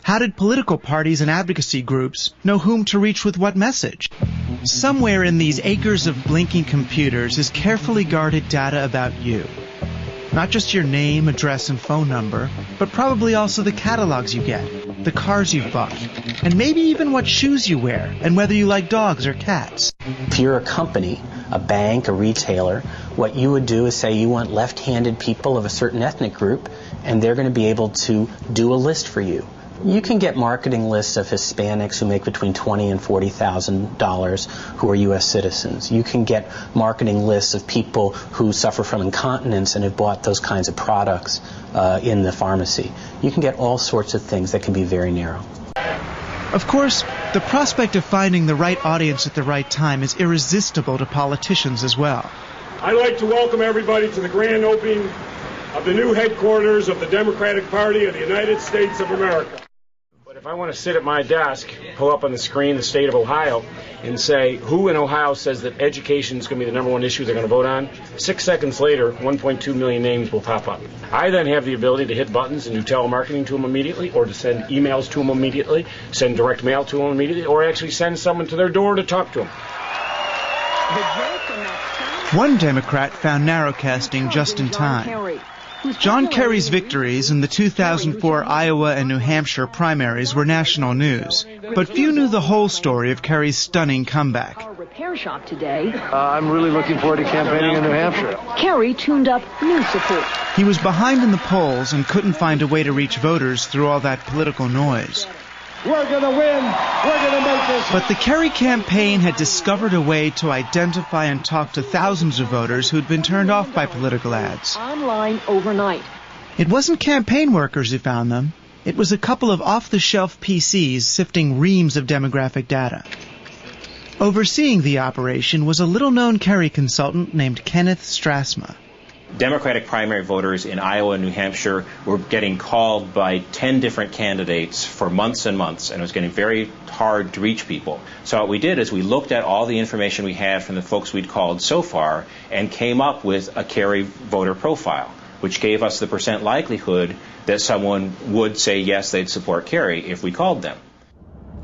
How did political parties and advocacy groups know whom to reach with what message? Somewhere in these acres of blinking computers is carefully guarded data about you. Not just your name, address, and phone number, but probably also the catalogs you get, the cars you've bought, and maybe even what shoes you wear, and whether you like dogs or cats. If you're a company, a bank, a retailer, what you would do is say you want left-handed people of a certain ethnic group, and they're going to be able to do a list for you. You can get marketing lists of Hispanics who make between $20,000 and $40,000 who are U.S. citizens. You can get marketing lists of people who suffer from incontinence and have bought those kinds of products in the pharmacy. You can get all sorts of things that can be very narrow. Of course, the prospect of finding the right audience at the right time is irresistible to politicians as well. I'd like to welcome everybody to the grand opening of the new headquarters of the Democratic Party of the United States of America. But if I want to sit at my desk, pull up on the screen the state of Ohio, and say who in Ohio says that education is going to be the number one issue they're going to vote on, 6 seconds later, 1.2 million names will pop up. I then have the ability to hit buttons and do telemarketing to them immediately, or to send emails to them immediately, send direct mail to them immediately, or actually send someone to their door to talk to them. One Democrat found narrowcasting just in time. John Kerry's victories in the 2004 Iowa and New Hampshire primaries were national news, but few knew the whole story of Kerry's stunning comeback. I'm really looking forward to campaigning in New Hampshire. Kerry tuned up new support. He was behind in the polls and couldn't find a way to reach voters through all that political noise. We're going to win. We're going to make this. But the Kerry campaign had discovered a way to identify and talk to thousands of voters who'd been turned off by political ads. Online overnight. It wasn't campaign workers who found them. It was a couple of off-the-shelf PCs sifting reams of demographic data. Overseeing the operation was a little-known Kerry consultant named Kenneth Strasma. Democratic primary voters in Iowa and New Hampshire were getting called by 10 different candidates for months and months, and it was getting very hard to reach people. So what we did is we looked at all the information we had from the folks we'd called so far and came up with a Kerry voter profile, which gave us the percent likelihood that someone would say yes, they'd support Kerry if we called them.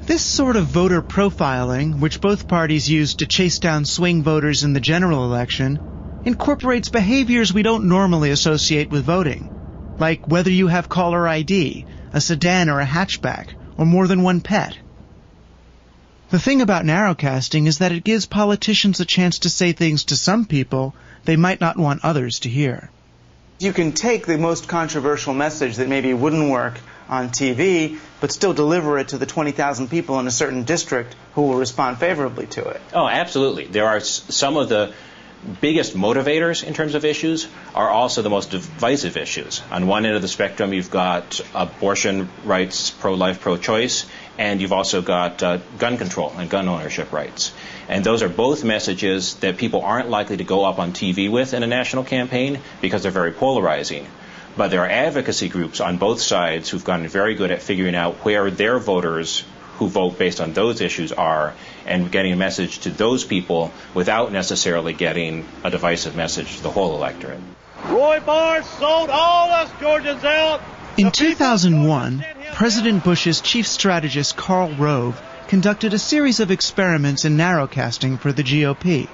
This sort of voter profiling, which both parties used to chase down swing voters in the general election, incorporates behaviors we don't normally associate with voting, like whether you have caller ID, a sedan or a hatchback, or more than one pet. The thing about narrowcasting is that it gives politicians a chance to say things to some people they might not want others to hear. You can take the most controversial message that maybe wouldn't work on TV, but still deliver it to the 20,000 people in a certain district who will respond favorably to it. Oh, absolutely. There are some of the biggest motivators in terms of issues are also the most divisive issues. On one end of the spectrum, you've got abortion rights, pro-life, pro-choice, and you've also got gun control and gun ownership rights. And those are both messages that people aren't likely to go up on TV with in a national campaign because they're very polarizing. But there are advocacy groups on both sides who've gotten very good at figuring out where their voters who vote based on those issues are, and getting a message to those people without necessarily getting a divisive message to the whole electorate. Roy Barnes sold all us Georgians out. In 2001, President Bush's chief strategist Karl Rove conducted a series of experiments in narrowcasting for the GOP.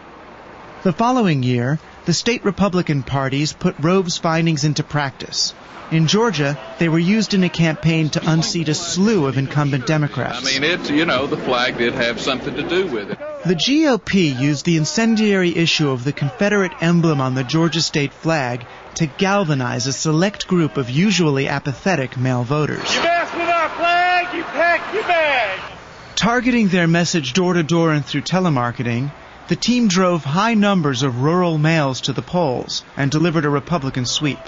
The following year, the state Republican parties put Rove's findings into practice. In Georgia, they were used in a campaign to unseat a slew of incumbent Democrats. I mean, the flag did have something to do with it. The GOP used the incendiary issue of the Confederate emblem on the Georgia state flag to galvanize a select group of usually apathetic male voters. You mess with our flag, you pack your bag. Targeting their message door-to-door and through telemarketing, the team drove high numbers of rural males to the polls and delivered a Republican sweep.